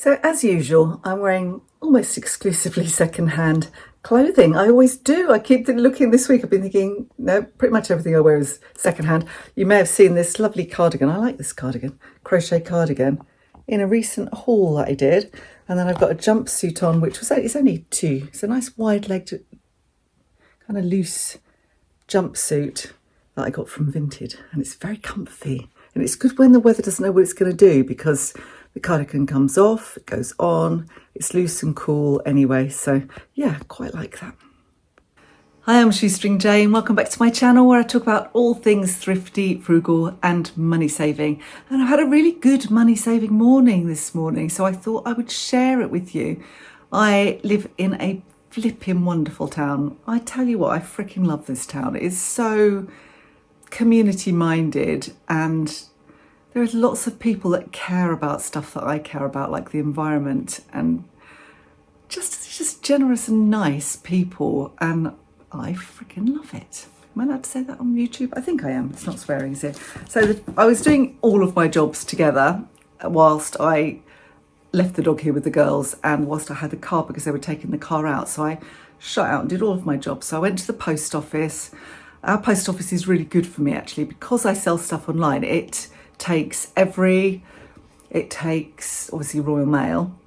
So as usual, I'm wearing almost exclusively second-hand clothing. I always do. I keep looking this week. I've been thinking, no, pretty much everything I wear is second-hand. You may have seen this lovely cardigan. I like this cardigan, crochet cardigan, in a recent haul that I did. And then I've got a jumpsuit on, which was, it's only two. It's a nice wide-legged, kind of loose jumpsuit that I got from Vinted. And it's very comfy. And it's good when the weather doesn't know what it's going to do, because the cardigan comes off, it goes on, it's loose and cool anyway. So yeah, quite like that. Hi, I'm Shoestring Jane. Welcome back to my channel where I talk about all things thrifty, frugal and money saving. And I had a really good money saving morning this morning, so I thought I would share it with you. I live in a flipping wonderful town. I tell you what, I freaking love this town. It is so community minded, and there are lots of people that care about stuff that I care about, like the environment, and just generous and nice people, and I freaking love it. Am I allowed to say that on YouTube? I think I am. It's not swearing, is it? So I was doing all of my jobs together whilst I left the dog here with the girls, and whilst I had the car, because they were taking the car out. So I shut out and did all of my jobs. So I went to the post office. Our post office is really good for me, actually, because I sell stuff online. It takes obviously Royal Mail,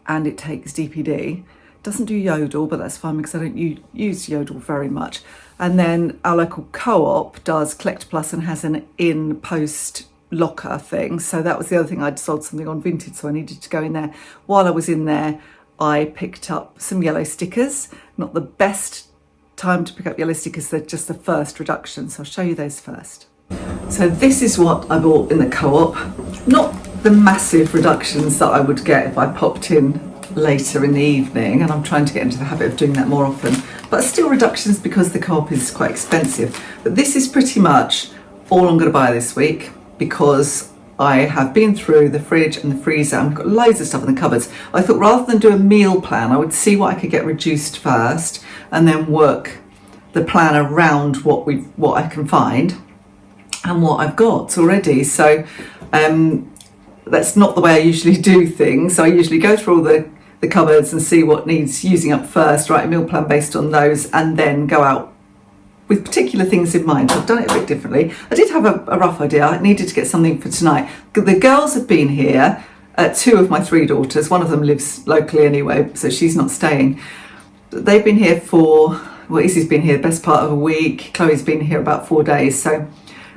and it takes DPD. Doesn't do Yodel, but that's fine because I don't use Yodel very much. And then our local co-op does Collect Plus and has an in-post locker thing. So that was the other thing. I'd sold something on Vinted, so I needed to go in there. While I was in there, I picked up some yellow stickers. Not the best time to pick up yellow stickers, they're just the first reduction. So I'll show you those first. So this is what I bought in the co-op. Not the massive reductions that I would get if I popped in later in the evening, and I'm trying to get into the habit of doing that more often, but still reductions because the co-op is quite expensive. But this is pretty much all I'm going to buy this week, because I have been through the fridge and the freezer and got loads of stuff in the cupboards. I thought rather than do a meal plan, I would see what I could get reduced first and then work the plan around what I can find and what I've got already. So that's not the way I usually do things. So I usually go through all the cupboards and see what needs using up first, write a meal plan based on those, and then go out with particular things in mind. So I've done it a bit differently. I did have a rough idea. I needed to get something for tonight. The girls have been here, two of my three daughters. One of them lives locally anyway, so she's not staying. They've been here Izzy's been here the best part of a week. Chloe's been here about 4 days. So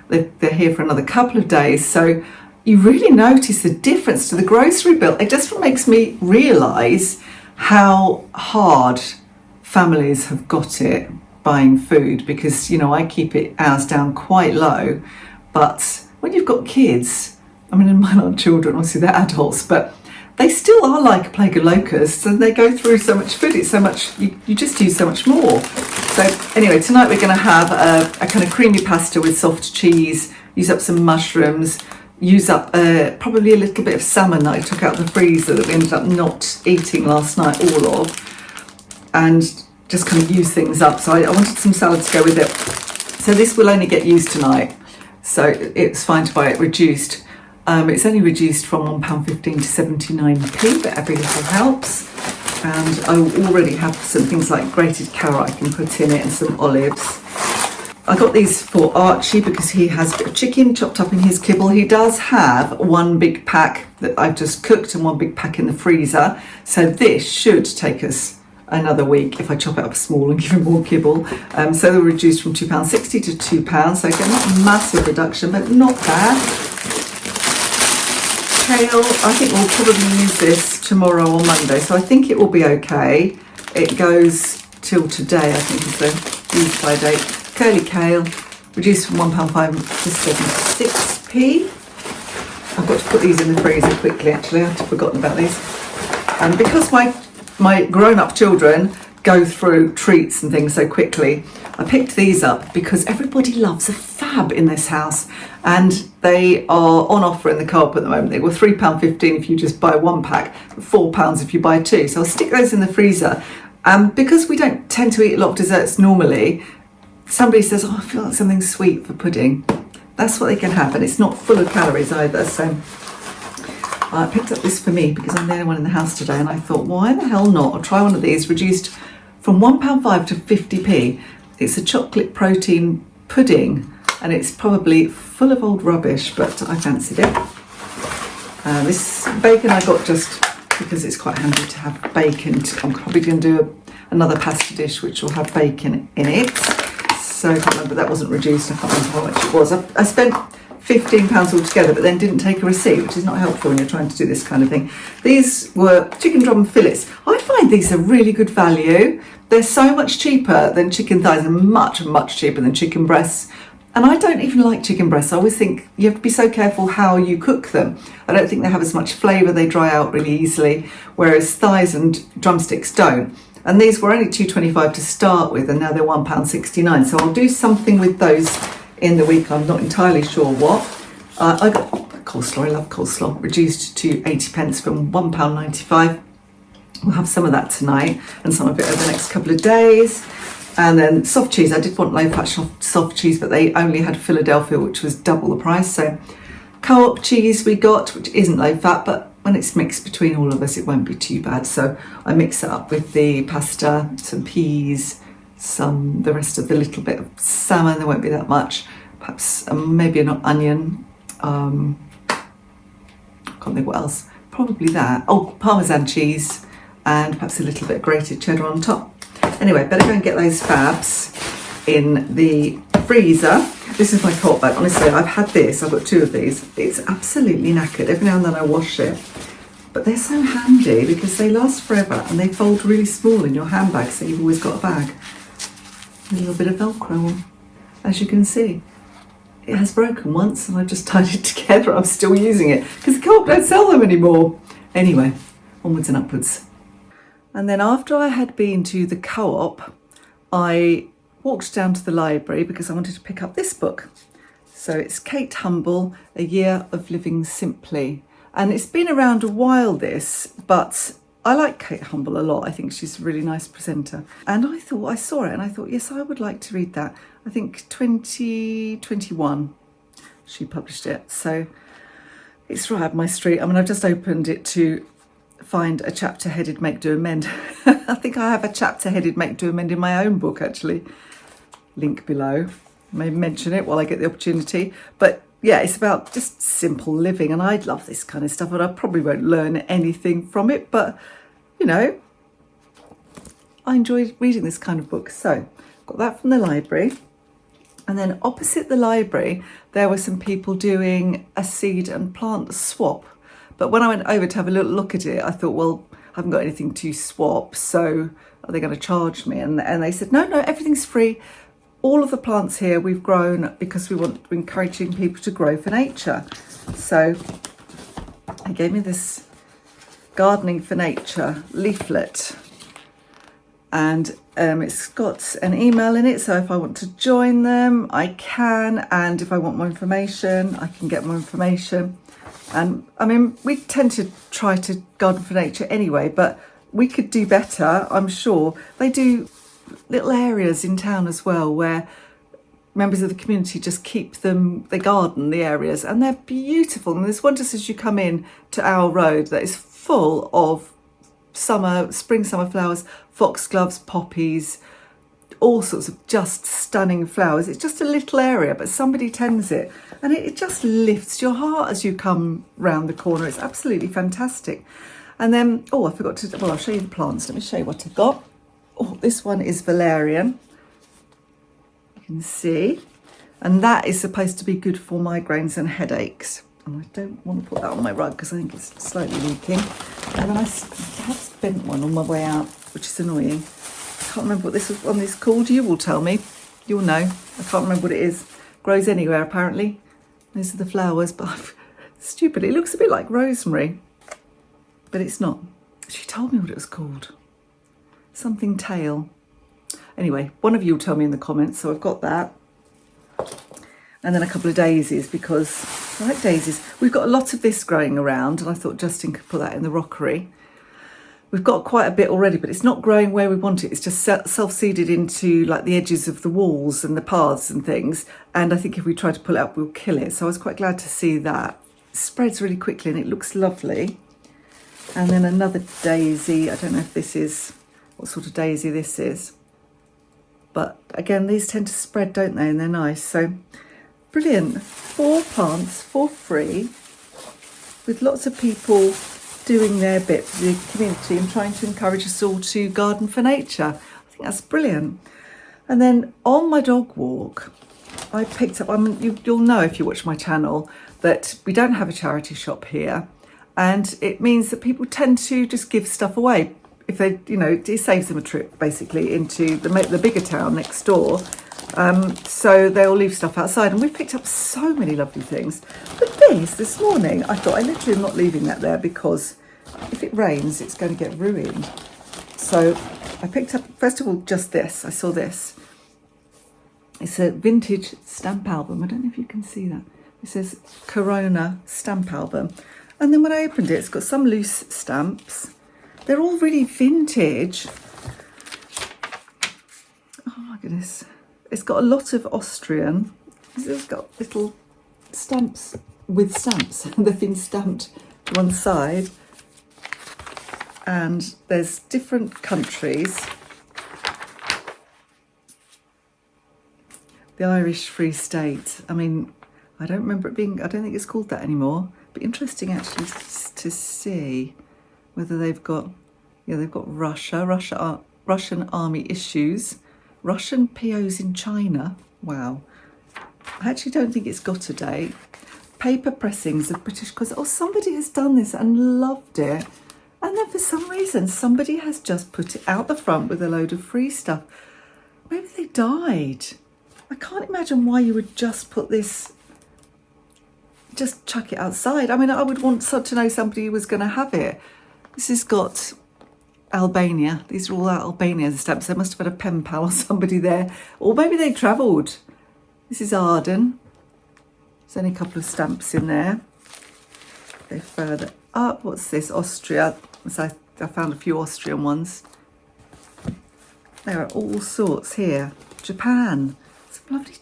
they're here for another couple of days. So you really notice the difference to the grocery bill. It just makes me realise how hard families have got it buying food, because, you know, I keep ours down quite low. But when you've got kids, I mean, and mine aren't children, obviously they're adults, but they still are like a plague of locusts, and they go through so much food. It's so much, you just use so much more. So anyway, tonight we're going to have a kind of creamy pasta with soft cheese, use up some mushrooms, use up probably a little bit of salmon that I took out of the freezer that we ended up not eating last night, all of, and just kind of use things up. So I wanted some salad to go with it. So this will only get used tonight, so it's fine to buy it reduced. It's only reduced from £1.15 to 79p, but every little helps. And I already have some things like grated carrot I can put in it, and some olives. I got these for Archie because he has a bit of chicken chopped up in his kibble. He does have one big pack that I've just cooked and one big pack in the freezer. So this should take us another week if I chop it up small and give him more kibble. So they're reduced from £2.60 to £2. So again, not a massive reduction, but not bad. Kale, I think we'll probably use this tomorrow or Monday. So I think it will be okay. It goes till today, I think is the use by date. Curly kale, reduced from £1.5 to 76p. I've got to put these in the freezer quickly, actually. I'd forgotten about these. And because my grown-up children go through treats and things so quickly, I picked these up because everybody loves a fab in this house, and they are on offer in the co-op at the moment. They were £3.15 if you just buy one pack, £4 if you buy two. So I'll stick those in the freezer. Because we don't tend to eat a lot of desserts normally, somebody says, oh, I feel like something sweet for pudding. That's what they can have, and it's not full of calories either. So I picked up this for me because I'm the only one in the house today, and I thought, why the hell not? I'll try one of these, reduced from £1.5 to 50p. It's a chocolate protein pudding, and it's probably full of old rubbish, but I fancied it. This bacon I got just because it's quite handy to have bacon. I'm probably going to do another pasta dish which will have bacon in it. So I can't remember, that wasn't reduced, I can't remember how much it was. I spent £15 altogether, but then didn't take a receipt, which is not helpful when you're trying to do this kind of thing. These were chicken drum fillets. I find these are really good value. They're so much cheaper than chicken thighs, and much, much cheaper than chicken breasts. And I don't even like chicken breasts. I always think you have to be so careful how you cook them. I don't think they have as much flavour, they dry out really easily, whereas thighs and drumsticks don't. And these were only £2.25 to start with, and now they're £1.69. So I'll do something with those in the week. I'm not entirely sure what. I got coleslaw, I love coleslaw, reduced to 80p from £1.95. We'll have some of that tonight and some of it over the next couple of days. And then soft cheese, I did want low-fat soft cheese, but they only had Philadelphia, which was double the price. So Co-op cheese we got, which isn't low-fat, but when it's mixed between all of us, it won't be too bad. So I mix it up with the pasta, some peas, the rest of the little bit of salmon. There won't be that much. Perhaps maybe an onion. I can't think what else. Probably that. Oh, Parmesan cheese, and perhaps a little bit of grated cheddar on top. Anyway, better go and get those fabs in the freezer. This is my Co-op bag. Honestly, I've had this. I've got 2 of these. It's absolutely knackered. Every now and then I wash it. But they're so handy because they last forever and they fold really small in your handbag, so you've always got a bag. A little bit of Velcro on. As you can see, it has broken once and I've just tied it together. I'm still using it because Co-op don't sell them anymore. Anyway, onwards and upwards. And then after I had been to the Co-op, I walked down to the library because I wanted to pick up this book. So it's Kate Humble, A Year of Living Simply. And it's been around a while, this, but I like Kate Humble a lot. I think she's a really nice presenter. And I saw it and I thought, yes, I would like to read that. I think 2021 she published it. So it's right up my street. I mean, I've just opened it to find a chapter headed Make, Do, Amend. I think I have a chapter headed Make, Do, Amend in my own book, actually. Link below. Maybe mention it while I get the opportunity. But yeah, it's about just simple living, and I love this kind of stuff, and I probably won't learn anything from it, but you know, I enjoy reading this kind of book. So got that from the library. And then opposite the library, there were some people doing a seed and plant swap. But when I went over to have a little look at it, I thought, well, I haven't got anything to swap, so are they going to charge me? And they said, no, everything's free. All of the plants here we've grown because we want to encouraging people to grow for nature. So they gave me this Gardening for Nature leaflet, and it's got an email in it, so if I want to join them I can, and if I want more information I can get more information. And I mean, we tend to try to garden for nature anyway, but we could do better, I'm sure. They do little areas in town as well where members of the community just keep them, they garden the areas, and they're beautiful. And there's one just as you come in to our road that is full of spring, summer flowers, foxgloves, poppies, all sorts of just stunning flowers. It's just a little area, but somebody tends it, and it just lifts your heart as you come round the corner. It's absolutely fantastic. And then, I forgot to, I'll show you the plants. Let me show you what I've got. This one is valerian, you can see, and that is supposed to be good for migraines and headaches. And I don't want to put that on my rug because I think it's slightly leaking. And then I have spent one on my way out, which is annoying. I can't remember what this one is called. You will tell me. You'll know. I can't remember what it is. Grows anywhere, apparently. These are the flowers, but stupid. It looks a bit like rosemary, but it's not. She told me what it was called. Something tail. Anyway, one of you will tell me in the comments, so I've got that. And then a couple of daisies, because I like daisies. We've got a lot of this growing around, and I thought Justin could put that in the rockery. We've got quite a bit already, but it's not growing where we want it. It's just self-seeded into like the edges of the walls and the paths and things. And I think if we try to pull it up, we'll kill it. So I was quite glad to see that. spreads really quickly and it looks lovely. And then another daisy. I don't know if this is, what sort of daisy this is. But again, these tend to spread, don't they? And they're nice. So brilliant. 4 plants for free, with lots of people doing their bit for the community and trying to encourage us all to garden for nature. I think that's brilliant. And then on my dog walk, I picked up, you'll know if you watch my channel, that we don't have a charity shop here. And it means that people tend to just give stuff away. If they, it saves them a trip basically into the bigger town next door. So they'll leave stuff outside, and we picked up so many lovely things. But this morning, I thought I literally am not leaving that there, because if it rains, it's going to get ruined. So I picked up, first of all, just this. I saw this. It's a vintage stamp album. I don't know if you can see that. It says Corona stamp album. And then when I opened it, it's got some loose stamps. They're all really vintage. Oh my goodness. It's got a lot of Austrian. It's got little stamps with stamps. They've been stamped to one side. And there's different countries. The Irish Free State. I mean, I don't remember it being, I don't think it's called that anymore. But interesting actually to see whether they've got, they've got Russian army issues, Russian POs in China. Wow. I actually don't think it's got a date. Paper pressings of British, because somebody has done this and loved it. And then for some reason, somebody has just put it out the front with a load of free stuff. Maybe they died. I can't imagine why you would just put this, just chuck it outside. I mean, I would want to know somebody who was going to have it. This has got Albania. These are all Albania stamps. They must have had a pen pal or somebody there. Or maybe they travelled. This is Arden. There's only a couple of stamps in there. They're further up. What's this? Austria. So I found a few Austrian ones. There are all sorts here. Japan. It's a lovely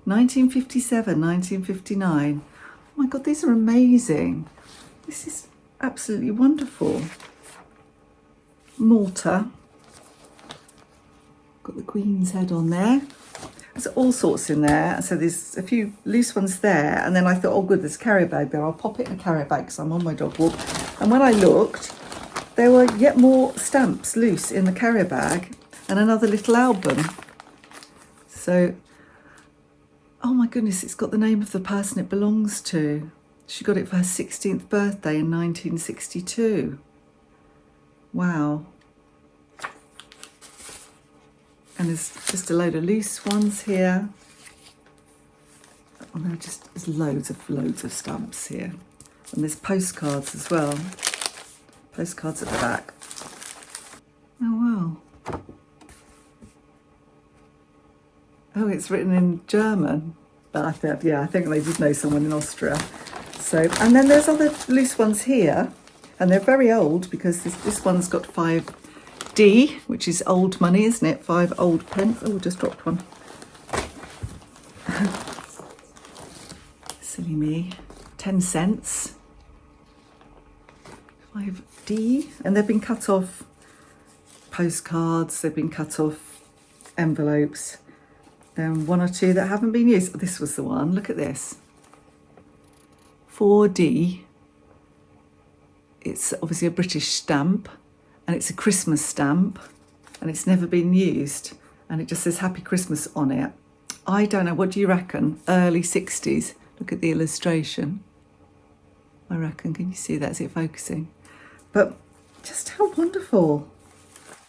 1957, 1959. Oh my God, these are amazing. This is absolutely wonderful. Malta. Got the Queen's head on there. There's all sorts in there. So there's a few loose ones there. And then I thought, oh good, there's a carrier bag there. I'll pop it in a carrier bag because I'm on my dog walk. And when I looked, there were yet more stamps loose in the carrier bag and another little album. So, oh my goodness, it's got the name of the person it belongs to. She got it for her 16th birthday in 1962. Wow. And there's just a load of loose ones here. Oh, there's loads of stamps here. And there's postcards as well. Postcards at the back. Oh wow. Oh, it's written in German. But I think they did know someone in Austria. So, and then there's other loose ones here, and they're very old because this one's got 5D, which is old money, isn't it? 5 old pence. Oh, just dropped one. Silly me. 10 cents. 5D, and they've been cut off postcards. They've been cut off envelopes. One or two that haven't been used. This was the one. Look at this. 4D. It's obviously a British stamp, and it's a Christmas stamp, and it's never been used, and it just says Happy Christmas on it. I don't know, what do you reckon? Early 60s. Look at the illustration. I reckon, can you see that? Is it focusing? But just how wonderful.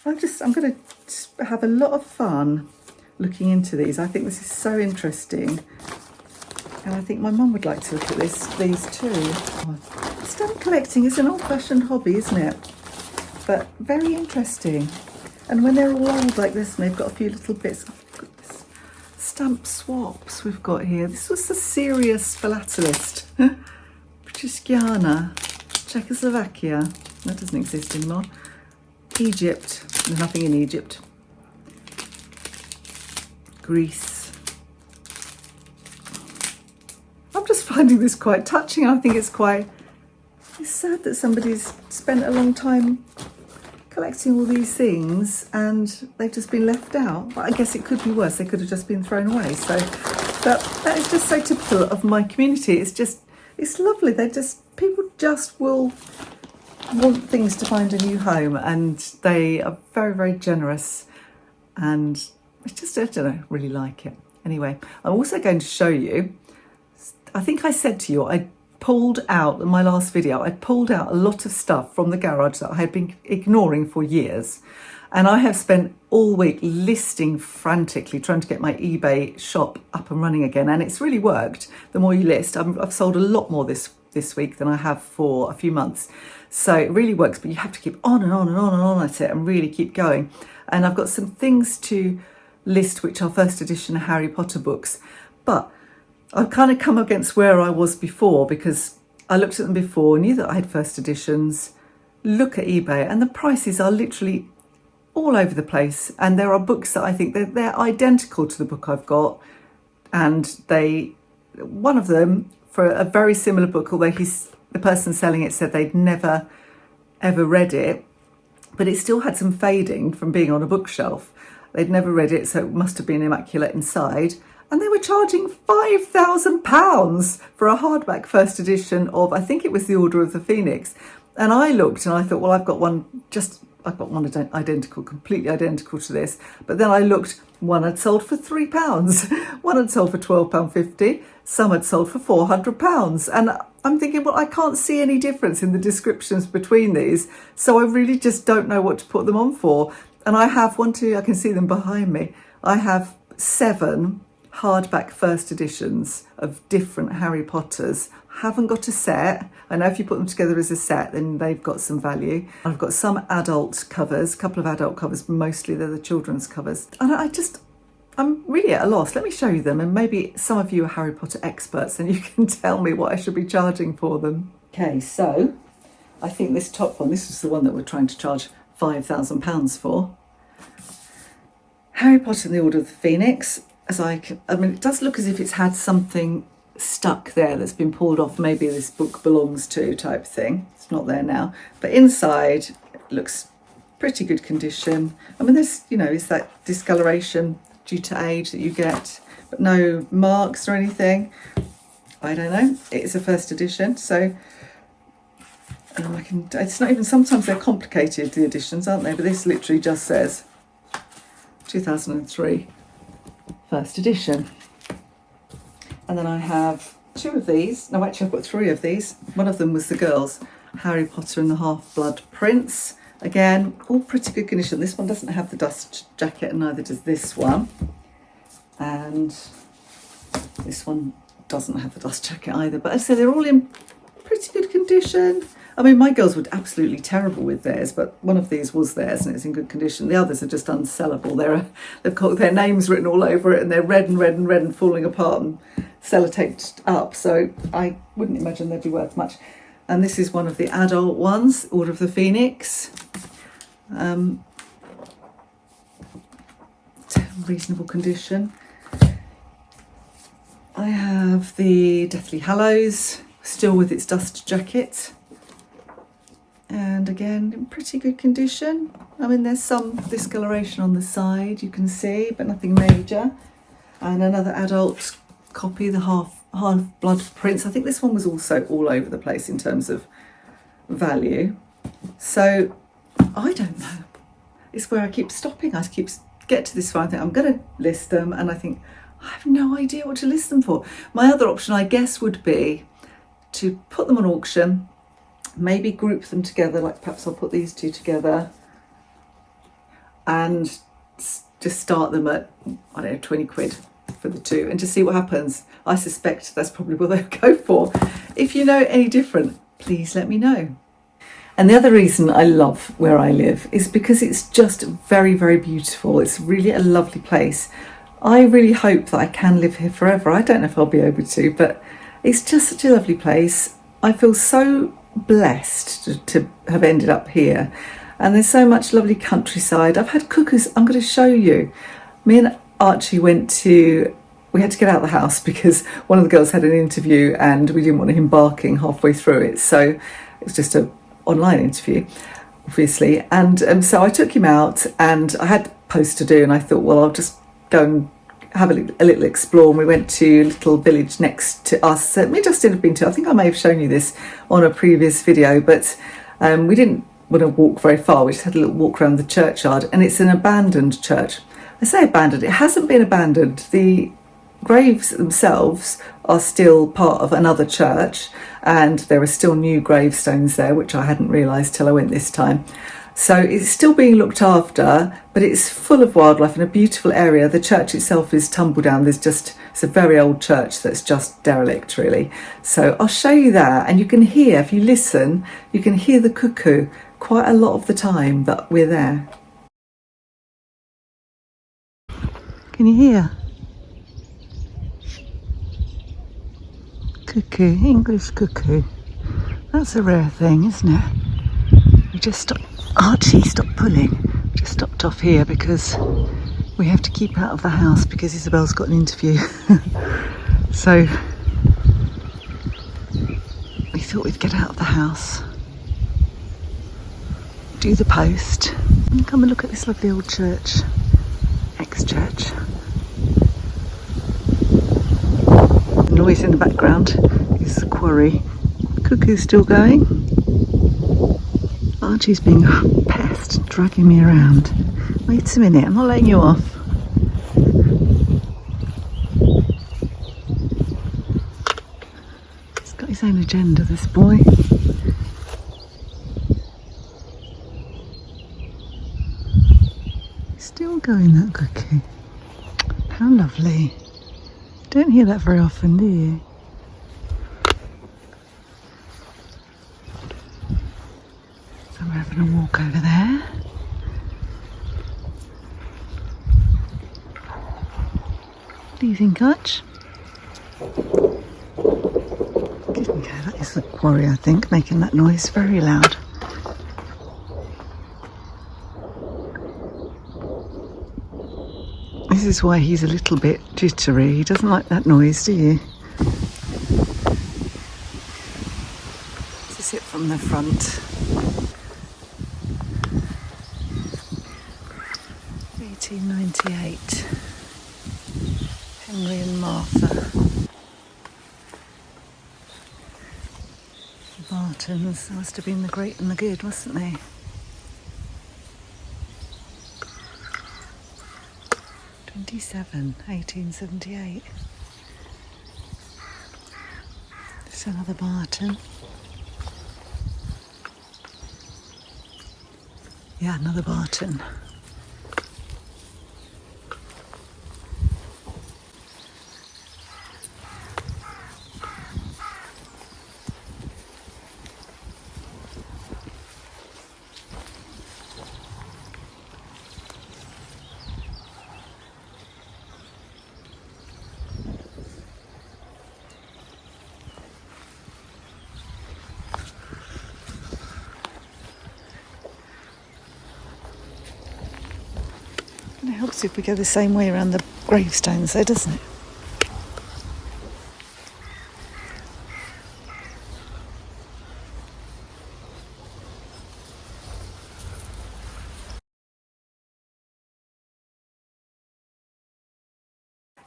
I'm going to have a lot of fun looking into these. I think this is so interesting. And I think my mum would like to look at these too. Stamp collecting is an old-fashioned hobby, isn't it? But very interesting. And when they're all old like this, and they've got a few little bits. Oh, goodness. Stamp swaps we've got here. This was the serious philatelist. British Guiana, Czechoslovakia. That doesn't exist anymore. Egypt. There's nothing in Egypt. Greece. I'm I'm just finding this quite touching. I think it's sad that somebody's spent a long time collecting all these things and they've just been left out. But I guess it could be worse. They could have just been thrown away. So, but that is just so typical of my community. It's lovely. People just will want things to find a new home, and they are very, very generous, and it's just, I don't know, really like it. Anyway, I'm also going to show you, I think I said to you, I pulled out, in my last video, I pulled out a lot of stuff from the garage that I had been ignoring for years. And I have spent all week listing frantically, trying to get my eBay shop up and running again. And it's really worked. The more you list, I've sold a lot more this week than I have for a few months. So it really works, but you have to keep on and on and on and on at it and really keep going. And I've got some things to list, which are first edition Harry Potter books. But I've kind of come against where I was before, because I looked at them before, knew that I had first editions, look at eBay, and the prices are literally all over the place. And there are books that I think they're identical to the book I've got. And one of them, for a very similar book, although the person selling it said they'd never ever read it, but it still had some fading from being on a bookshelf. They'd never read it, so it must have been immaculate inside. And they were charging £5,000 for a hardback first edition of, I think it was The Order of the Phoenix. And I looked and I thought, well, I've got one identical, completely identical to this. But then I looked, one had sold for £3, one had sold for £12.50, some had sold for £400. And I'm thinking, well, I can't see any difference in the descriptions between these. So I really just don't know what to put them on for. And I have I can see them behind me. I have 7 hardback first editions of different Harry Potters. Haven't got a set. I know if you put them together as a set, then they've got some value. I've got some adult covers, a couple of adult covers, mostly they're the children's covers. And I'm really at a loss. Let me show you them, and maybe some of you are Harry Potter experts and you can tell me what I should be charging for them. Okay, so I think this top one, this is the one that we're trying to charge £5,000 for. Harry Potter and the Order of the Phoenix. It does look as if it's had something stuck there that's been pulled off, maybe this book belongs to type thing. It's not there now, but inside it looks pretty good condition. I mean, there's, it's that discoloration due to age that you get, but no marks or anything. I don't know. It's a first edition, so it's not even, sometimes they're complicated, the editions, aren't they? But this literally just says 2003 first edition. And then I have 2 of these. No, actually I've got 3 of these. One of them was the girls, Harry Potter and the Half-Blood Prince. Again, all pretty good condition. This one doesn't have the dust jacket, and neither does this one. And this one doesn't have the dust jacket either. But as I say, they're all in pretty good condition. I mean, my girls were absolutely terrible with theirs, but one of these was theirs and it's in good condition. The others are just unsellable. They've got their names written all over it, and they're red and falling apart and sellotaped up. So I wouldn't imagine they'd be worth much. And this is one of the adult ones, Order of the Phoenix. Reasonable condition. I have the Deathly Hallows, still with its dust jacket. And again, in pretty good condition. I mean, there's some discoloration on the side, you can see, but nothing major. And another adult copy, the Half-Blood Prince. I think this one was also all over the place in terms of value. So, I don't know. It's where I keep stopping. I keep get to this one, I think I'm going to list them, and I think, I have no idea what to list them for. My other option, I guess, would be to put them on auction, maybe group them together, like perhaps I'll put these 2 together and just start them at, I don't know, 20 quid for the 2 and just see what happens. I suspect that's probably what they'll go for. If you know any different, please let me know. And the other reason I love where I live is because it's just very, very beautiful. It's really a lovely place. I really hope that I can live here forever. I don't know if I'll be able to, but it's just such a lovely place. I feel so blessed to have ended up here. And there's so much lovely countryside. I've had cookers. I'm going to show you. Me and Archie went to we had to get out of the house because one of the girls had an interview and we didn't want him barking halfway through it. So it was just an online interview, obviously. And so I took him out and I had post to do, and I thought, well, I'll just go and have a little explore. And we went to a little village next to us. Me and Justin have been to, I think I may have shown you this on a previous video, but we didn't want to walk very far. We just had a little walk around the churchyard, and it's an abandoned church. I say abandoned, it hasn't been abandoned. The graves themselves are still part of another church, and there are still new gravestones there, which I hadn't realised till I went this time. So it's still being looked after, but it's full of wildlife and a beautiful area. The church itself is tumble down. It's a very old church that's just derelict, really. So I'll show you that, and you can hear, if you listen, you can hear the cuckoo quite a lot of the time that we're there. Can you hear? Cuckoo, English cuckoo. That's a rare thing, isn't it? We just stopped. Archie, stop pulling. We just stopped off here because we have to keep out of the house because Isabel's got an interview. So we thought we'd get out of the house, do the post, and come and look at this lovely old church, ex-church. The noise in the background is the quarry. Cuckoo's still going. Archie's being a pest, dragging me around. Wait a minute, I'm not letting you off. He's got his own agenda, this boy. He's still going, that cookie. How lovely. Don't hear that very often, do you? So we're having a walk over there. What do you think, Arch? Okay, that is the quarry, I think, making that noise very loud. This is why he's a little bit jittery. He doesn't like that noise, do you? This is it from the front. 1898. Henry and Martha. The Bartons. They must have been the great and the good, mustn't they? 1878. There's another Barton. Yeah, another Barton. And it helps if we go the same way around the gravestones there, doesn't it?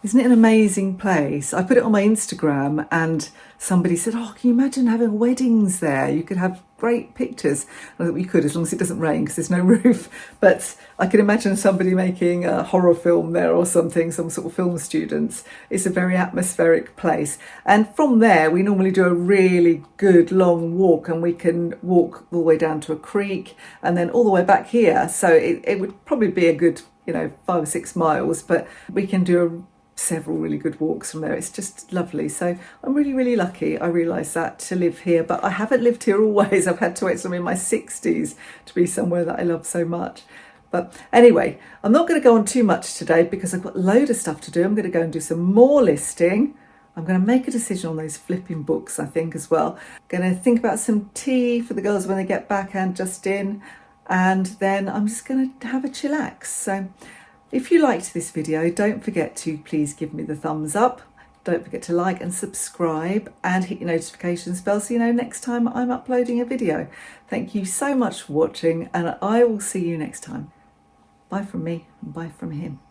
Isn't it an amazing place? I put it on my Instagram and somebody said, oh, can you imagine having weddings there? You could have great pictures. I thought we could, as long as it doesn't rain because there's no roof. But I can imagine somebody making a horror film there or something, some sort of film students. It's a very atmospheric place. And from there, we normally do a really good long walk, and we can walk all the way down to a creek and then all the way back here. So it would probably be a good, 5 or 6 miles, but we can do several really good walks from there. It's just lovely. So I'm really, really lucky, I realise that, to live here. But I haven't lived here always. I've had to wait till I'm in my 60s to be somewhere that I love so much. But anyway, I'm not going to go on too much today because I've got a load of stuff to do. I'm going to go and do some more listing. I'm going to make a decision on those flipping books, I think, as well. Going to think about some tea for the girls when they get back and Justin. And then I'm just going to have a chillax. So If you liked this video, don't forget to please give me the thumbs up. Don't forget to like and subscribe and hit your notifications bell so you know next time I'm uploading a video. Thank you so much for watching, and I will see you next time. Bye from me and bye from him.